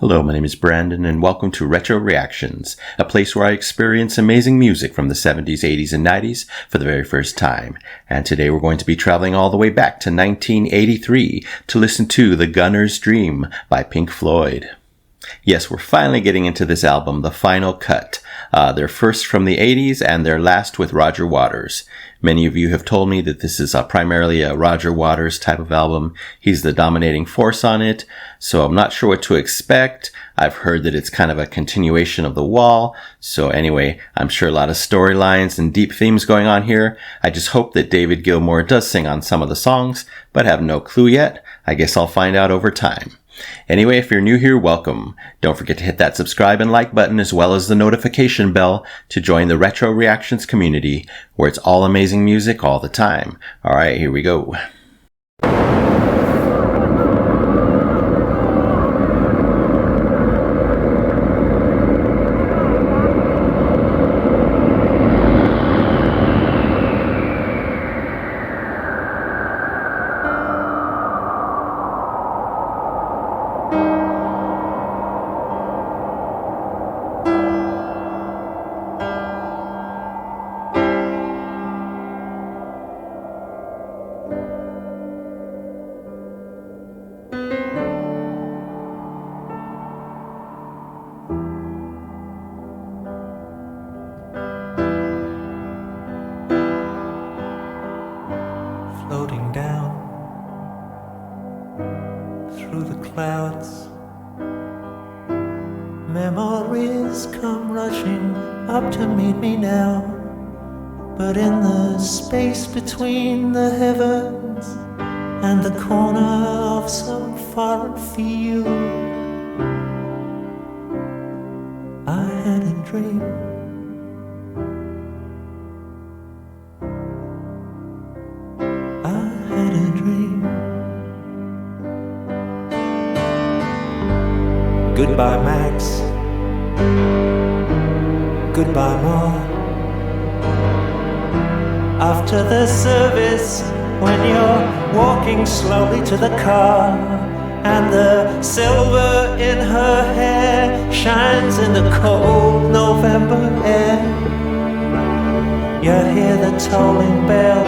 Hello, my name is Brandon, and welcome to Retro Reactions, a place where I experience amazing music from the 70s, 80s, and 90s for the very first time. And today we're going to be traveling all the way back to 1983 to listen to The Gunner's Dream by Pink Floyd. Yes, we're finally getting into this album, The Final Cut. Their first from the 80s and their last with Roger Waters. Many of you have told me that this is primarily a Roger Waters type of album. He's the dominating force on it, so I'm not sure what to expect. I've heard that it's kind of a continuation of The Wall. So anyway, I'm sure a lot of storylines and deep themes going on here. I just hope that David Gilmour does sing on some of the songs, but have no clue yet. I guess I'll find out over time. Anyway, if you're new here, welcome. Don't forget to hit that subscribe and like button as well as the notification bell to join the Retro Reactions community where it's all amazing music all the time. Alright, here we go. Floating down through the clouds, memories come rushing up to meet me now. But in the space between the heavens and the corner of some foreign field, I had a dream. Goodbye, Max. Goodbye, Ma. After the service, when you're walking slowly to the car, and the silver in her hair shines in the cold November air, you hear the tolling bell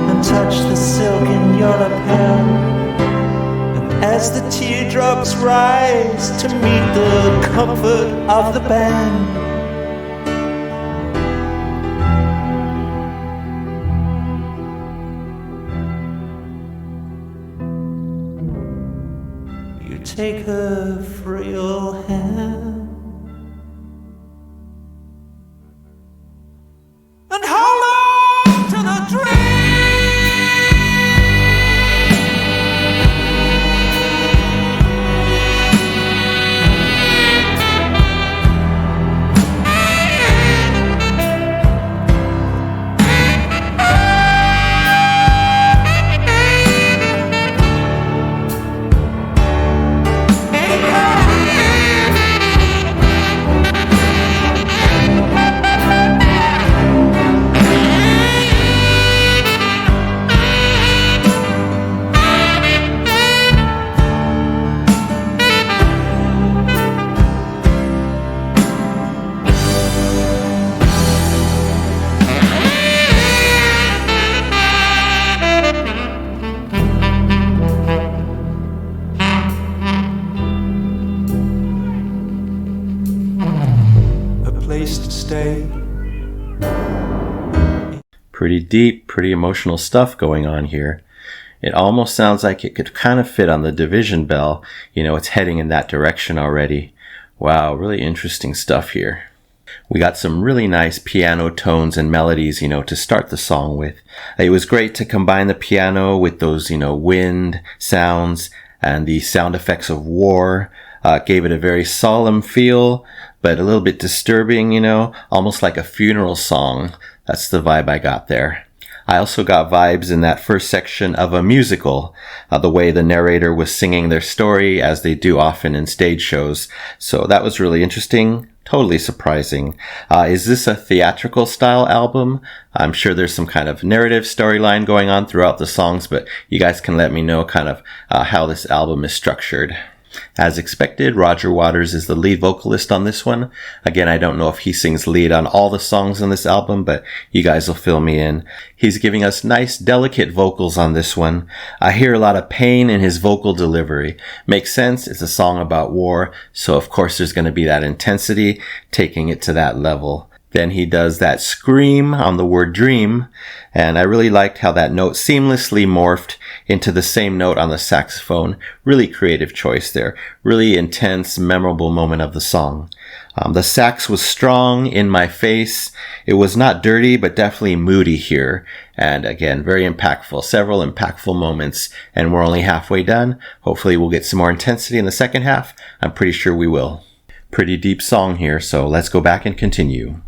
and touch the silk in your lapel. As the teardrops rise to meet the comfort of the band, you take her frail hand and hold on to the dream. Place to stay. Pretty deep, pretty emotional stuff going on here. It almost sounds like it could kind of fit on the Division Bell. You know, it's heading in that direction already. Wow, really interesting stuff here. We got some really nice piano tones and melodies, to start the song with. It was great to combine the piano with those, wind sounds and the sound effects of war. Gave it a very solemn feel, but a little bit disturbing, almost like a funeral song. That's the vibe I got there. I also got vibes in that first section of a musical, the way the narrator was singing their story as they do often in stage shows. So that was really interesting. Totally surprising. Is this a theatrical style album? I'm sure there's some kind of narrative storyline going on throughout the songs, but you guys can let me know kind of how this album is structured. As expected, Roger Waters is the lead vocalist on this one. Again, I don't know if he sings lead on all the songs on this album, but you guys will fill me in. He's giving us nice, delicate vocals on this one. I hear a lot of pain in his vocal delivery. Makes sense, it's a song about war, so of course there's going to be that intensity, taking it to that level. Then he does that scream on the word dream, and I really liked how that note seamlessly morphed into the same note on the saxophone. Really creative choice there. Really intense, memorable moment of the song. The sax was strong, in my face. It was not dirty, but definitely moody here. And again, very impactful. Several impactful moments, and we're only halfway done. Hopefully we'll get some more intensity in the second half. I'm pretty sure we will. Pretty deep song here, so let's go back and continue.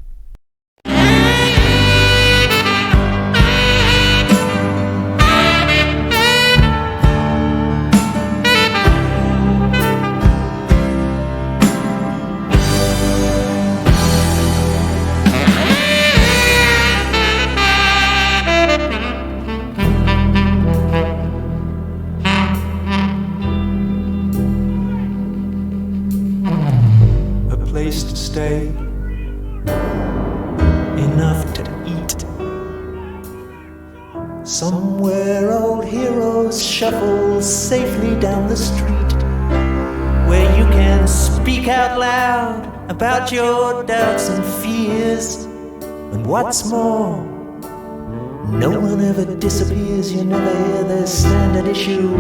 Place to stay, enough to eat. Somewhere old heroes shuffle safely down the street, where you can speak out loud about your doubts and fears. And what's more, no one ever disappears. You never hear the standard issue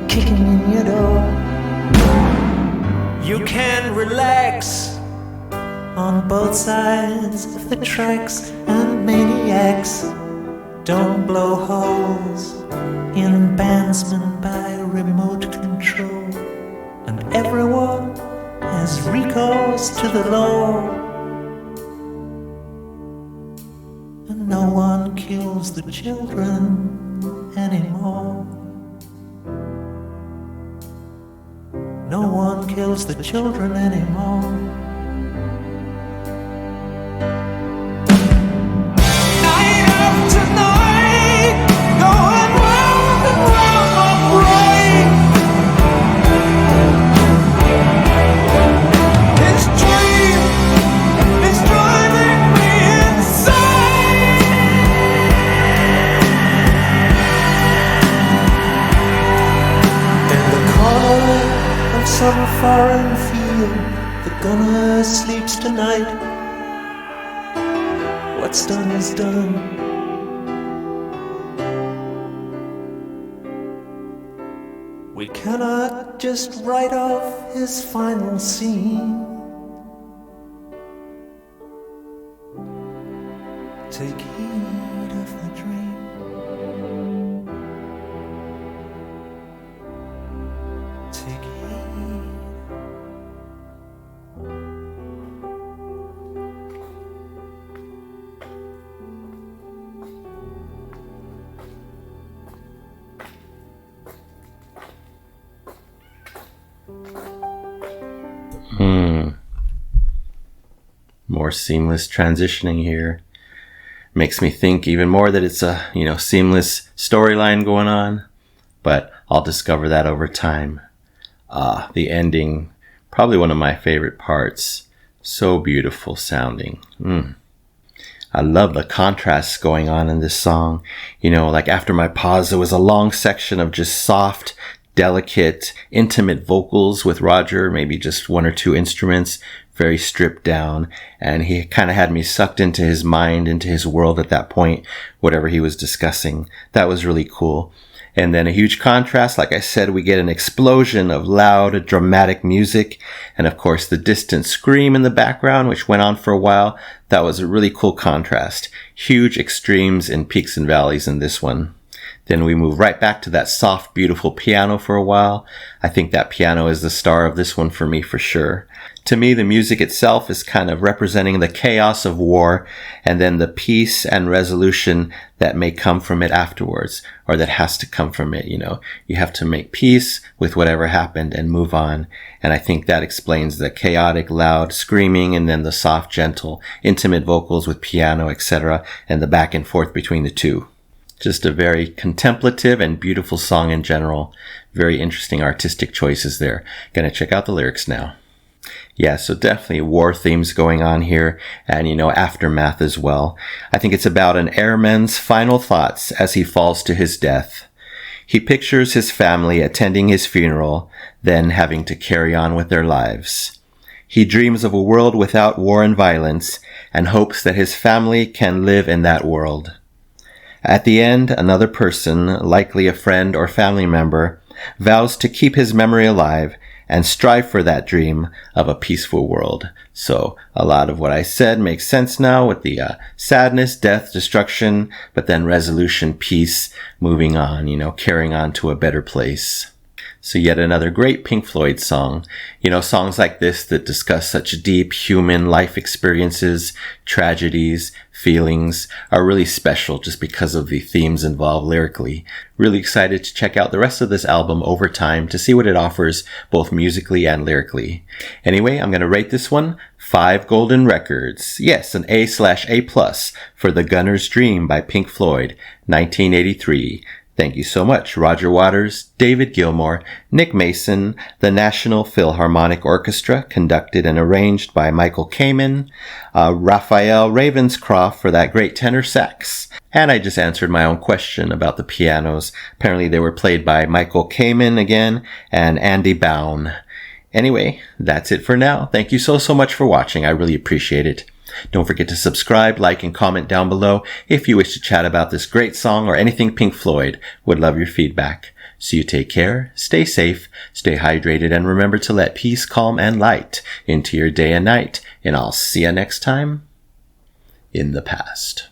kicking in your door. You can relax on both sides of the tracks, and maniacs don't blow holes in bandsmen by remote control. And everyone has recourse to the law, and no one kills the children anymore. No one kills the children anymore. Night after night, going round and round my brain. This dream is driving me insane. In the corner of some foreign field, the gunner sleeps tonight. What's done is done. We cannot just write off his final scene. Take heed of the dream. Take heed. More seamless transitioning here. Makes me think even more that it's a, seamless storyline going on, but I'll discover that over time. The ending, probably one of my favorite parts. So beautiful sounding. I love the contrasts going on in this song. Like after my pause, there was a long section of just soft, delicate, intimate vocals with Roger, maybe just one or two instruments, very stripped down, and he kind of had me sucked into his mind, into his world at that point, whatever he was discussing. That was really cool. And then a huge contrast, like I said, we get an explosion of loud, dramatic music, and of course the distant scream in the background, which went on for a while. That was a really cool contrast. Huge extremes and peaks and valleys in this one. Then we move right back to that soft, beautiful piano for a while. I think that piano is the star of this one for me for sure. To me, the music itself is kind of representing the chaos of war and then the peace and resolution that may come from it afterwards, or that has to come from it. You have to make peace with whatever happened and move on. And I think that explains the chaotic, loud screaming and then the soft, gentle, intimate vocals with piano, etc., and the back and forth between the two. Just a very contemplative and beautiful song in general. Very interesting artistic choices there. Gonna check out the lyrics now. Yeah, so definitely war themes going on here, and aftermath as well. I think it's about an airman's final thoughts as he falls to his death. He pictures his family attending his funeral, then having to carry on with their lives. He dreams of a world without war and violence, and hopes that his family can live in that world. At the end, another person, likely a friend or family member, vows to keep his memory alive and strive for that dream of a peaceful world. So a lot of what I said makes sense now with the sadness, death, destruction, but then resolution, peace, moving on, carrying on to a better place. So yet another great Pink Floyd song. Songs like this that discuss such deep human life experiences, tragedies, feelings are really special just because of the themes involved lyrically. Really excited to check out the rest of this album over time to see what it offers both musically and lyrically. Anyway, I'm going to rate this one 5 golden records. Yes, an A/A+ for The Gunner's Dream by Pink Floyd, 1983. Thank you so much, Roger Waters, David Gilmour, Nick Mason, the National Philharmonic Orchestra, conducted and arranged by Michael Kamen, Raphael Ravenscroft for that great tenor sax. And I just answered my own question about the pianos. Apparently they were played by Michael Kamen again and Andy Baum. Anyway, that's it for now. Thank you so much for watching. I really appreciate it. Don't forget to subscribe, like, and comment down below if you wish to chat about this great song or anything Pink Floyd. Would love your feedback. So you take care, stay safe, stay hydrated, and remember to let peace, calm, and light into your day and night. And I'll see you next time in the past.